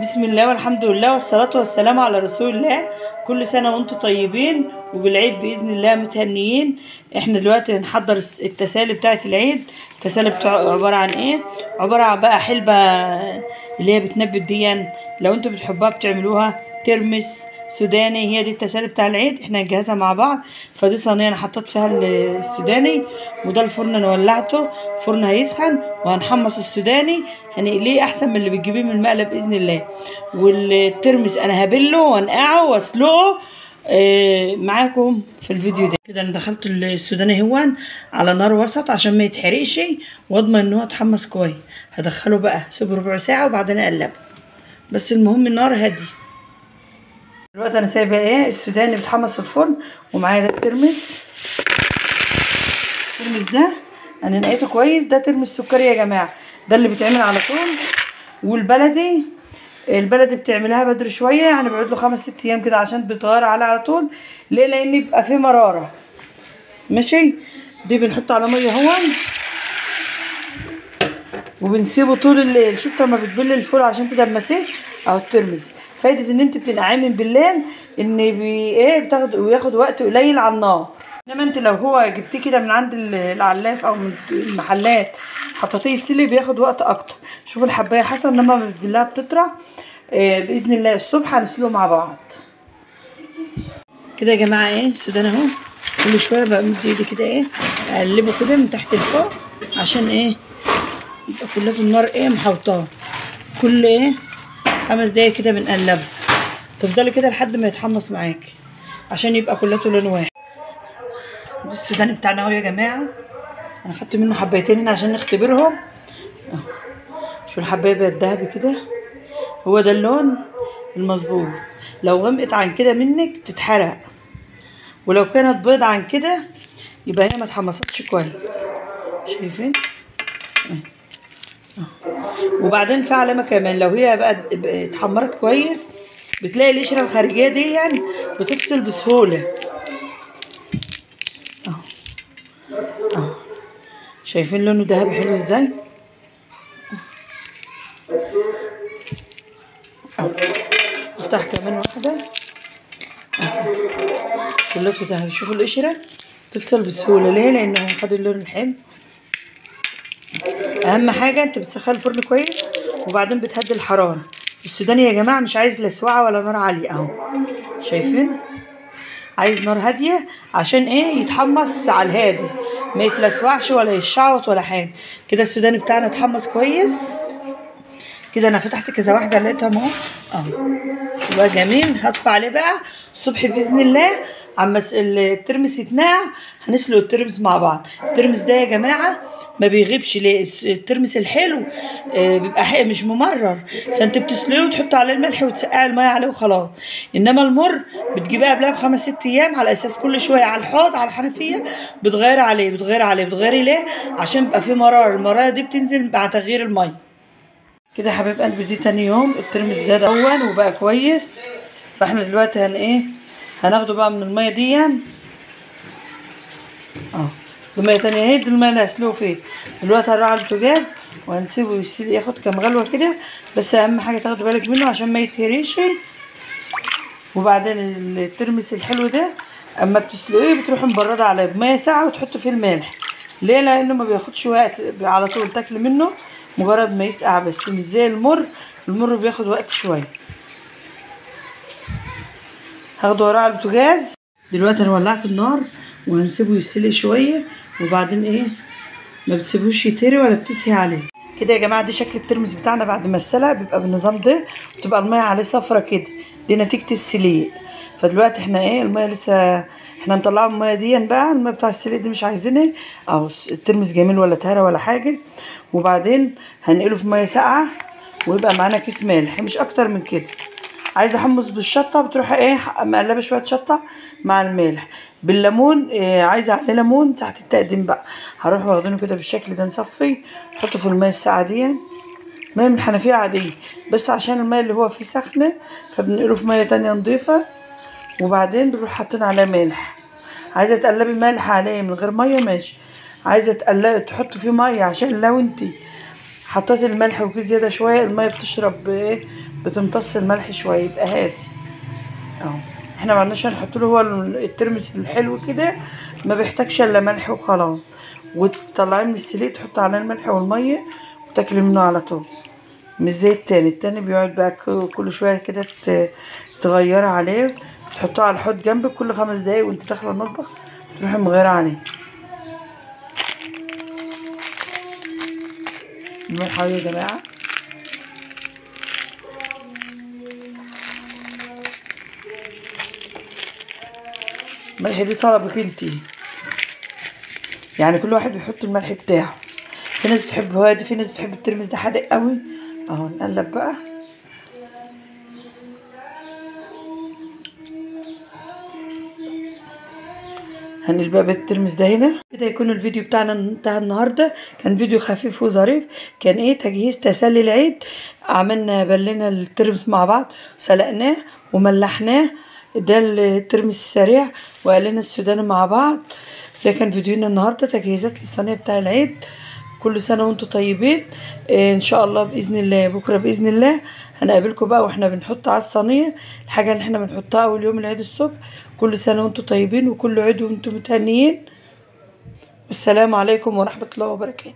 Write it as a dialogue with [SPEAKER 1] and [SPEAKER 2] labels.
[SPEAKER 1] بسم الله والحمد لله والصلاة والسلام على رسول الله. كل سنة وانتم طيبين وبالعيد بإذن الله متهنيين. احنا دلوقتي هنحضر التسالي بتاعة العيد. التسالي عبارة عن ايه؟ عبارة عن بقى حلبة اللي هي بتنبت دي، لو انتم بتحبوها بتعملوها ترمس سوداني. هي دي التسالي بتاع العيد، احنا هنجهزها مع بعض. فدي صينيه انا حطيت فيها السوداني، وده الفرن انا ولعته، الفرن هيسخن وهنحمص السوداني هنقليه احسن من اللي بتجيبيه من المقلب باذن الله. والترمس انا هبله وانقعه واسلقه معاكم في الفيديو ده. كده انا دخلت السوداني هون على نار وسط عشان ما يتحرقش واضمن ان هو اتحمص كويس. هدخله بقى سيبه ربع ساعه وبعدين اقلبه، بس المهم النار هادي. دلوقتي انا سايبه السوداني بيتحمص في الفرن، ومعايا ده الترمس. الترمس ده انا نقيته كويس، ده ترمس سكري يا جماعه، ده اللي بيتعمل على طول. والبلدي البلدي بتعملها بدري شويه، يعني بيقعد له 5 6 ايام كده عشان بيتغير على طول. ليه؟ لان يبقى فيه مراره. ماشي، دي بنحط على ميه هون وبنسيبه طول الليل. شفت لما بتبل الفول عشان تدمسيه اهو. الترمس فايده ان انت بتنقعيه من بالليل ان بتاخد وياخد وقت قليل على النار. انما انت لو هو جبتيه كده من عند العلاف او من المحلات حطيتيه يسلي بياخد وقت اكتر. شوفوا الحبايه حسن لما بتبلها بتطرى. باذن الله الصبح هنسلقه مع بعض كده يا جماعه. السودان اهو، كل شويه بمد ايدي كده اقلبه كده من تحت لفوق عشان يبقى كلته النار محوطاه. كل 5 دقايق كده بنقلبه، تفضلي كده لحد ما يتحمص معاكي عشان يبقى كلته لون واحد. ده السوداني بتاعنا اهو يا جماعه، انا خدت منه حبايتين هنا عشان نختبرهم اهو. شوفوا الحبايه بقت ذهبي كده، هو ده اللون المظبوط. لو غمقت عن كده منك تتحرق، ولو كانت بيض عن كده يبقى هي ما اتحمصتش كويس. شايفين؟ وبعدين في علامه كمان، لو هي بقى اتحمرت كويس بتلاقي القشره الخارجيه دي يعني بتفصل بسهوله اهو. شايفين لونه ذهبي حلو ازاي اهو. افتح كمان واحده اهو، كلته ذهبي. شوفوا القشره تفصل بسهوله. ليه؟ لانه خد اللون الحلو. اهم حاجه انت بتسخن الفرن كويس وبعدين بتهدي الحراره. السوداني يا جماعه مش عايز لا سواعه ولا نار عاليه اهو. شايفين؟ عايز نار هاديه عشان يتحمص على الهادي، ما يتلسوعش ولا يشعوط ولا حاجه. كده السوداني بتاعنا اتحمص كويس كده. انا فتحت كذا واحده لقيتهم اهو يبقى جميل. هطفي عليه بقى الصبح باذن الله عما الترمس يتنقع. هنسلق الترمس مع بعض. الترمس ده يا جماعه ما بيغيبش. ليه؟ الترمس الحلو بيبقى مش ممرر، فانت بتسلقيه وتحط عليه الملح وتسقعي الميه عليه وخلاص. انما المر بتجيبيه قبلها ب5 6 ايام، على اساس كل شويه على الحوض على الحنفيه بتغيري ليه؟ عشان بيبقى فيه مرار. المراره دي بتنزل مع تغيير الميه. كده يا حبيب قلبي دي تاني يوم الترمس زاد اول وبقى كويس. فاحنا دلوقتي هناخده بقى من الميه دي اهو. دي ميه تانية اهي، دي الميه اللي هسلقه فيه. دلوقتي هنروح على البوتاجاز وهنسيبه ياخد كام غلوه كده، بس اهم حاجه تاخدوا بالك منه عشان ما يتهريش. وبعدين الترمس الحلو ده اما بتسلقيه بتروحي مبرده عليه بميه ساعه وتحطي فيه الملح. ليه؟ لانه ما بياخدش وقت، على طول تاكلي منه مجرد ما يسقع. بس مش زي المر بياخد وقت شويه. هاخده وراه على البوتاجاز. دلوقتي انا ولعت النار وهنسيبه يسلق شويه، وبعدين ما بتسيبوش يتهري ولا بتسهي عليه. كده يا جماعه دي شكل الترمس بتاعنا بعد ما اتسلق، بيبقى بالنظام ده وتبقى الميه عليه صفرة كده. دي نتيجه السليق. فدلوقتي احنا الميه لسه احنا مطلعه الميه دي بقى. الميه بتاع السليق دي مش عايزينها اهو. الترمس جميل ولا اتهرى ولا حاجه. وبعدين هنقله في ميه ساقعه ويبقى معانا كيس ملح مش اكتر من كده. عايزه احمص بالشطه بتروح مقلبه شويه شطه مع الملح بالليمون. عايزه عليه ليمون ساعه التقديم بقى. هروح واخدينه كده بالشكل ده، نصفي نحطه في الميه الساقعه دي، ميه من الحنفيه عاديه، بس عشان الميه اللي هو فيه سخنه فبنقله في ميه تانية نضيفه. وبعدين بنروح حاطين عليه ملح. عايزه تقلبي ملح عليه من غير ميه ماشي، عايزه تحطي فيه ميه عشان لو انت حطيت الملح وجه زياده شويه، الميه بتشرب ايه، بتمتص الملح شويه، يبقى هادي اهو. احنا ما عندناش هنحط له هو الترمس الحلو كده، ما بيحتاجش الا ملح وخلاص. وتطلعيه من السليق تحط عليه الملح والميه وتاكلي منه على طول، مش زي التاني بيقعد بقى كل شويه كده تغيري عليه، تحطوه على الحوض جنبك كل 5 دقايق وانت داخله المطبخ تروحي مغيره عليه. الملح يا جماعه، الملح دي طلبك انتي، يعني كل واحد بيحط الملح بتاعه. في ناس بتحب هادي، في ناس بتحب الترمس ده حادق قوي. اهو نقلب بقى. هنقلب بقى بالترمس ده هنا كده. يكون الفيديو بتاعنا انتهى النهارده. كان فيديو خفيف وظريف، كان ايه تجهيز تسلي العيد. عملنا بلينا الترمس مع بعض وسلقناه وملحناه، ده الترمس السريع، وقلينا السوداني مع بعض. ده كان فيديونا النهارده، تجهيزات للصينيه بتاع العيد. كل سنه وانتم طيبين. ان شاء الله باذن الله بكره باذن الله هنقابلكم بقى واحنا بنحط على الصينيه الحاجه اللي احنا بنحطها اول يوم العيد الصبح. كل سنه وانتم طيبين وكل عيد وانتم متهنيين. والسلام عليكم ورحمه الله وبركاته.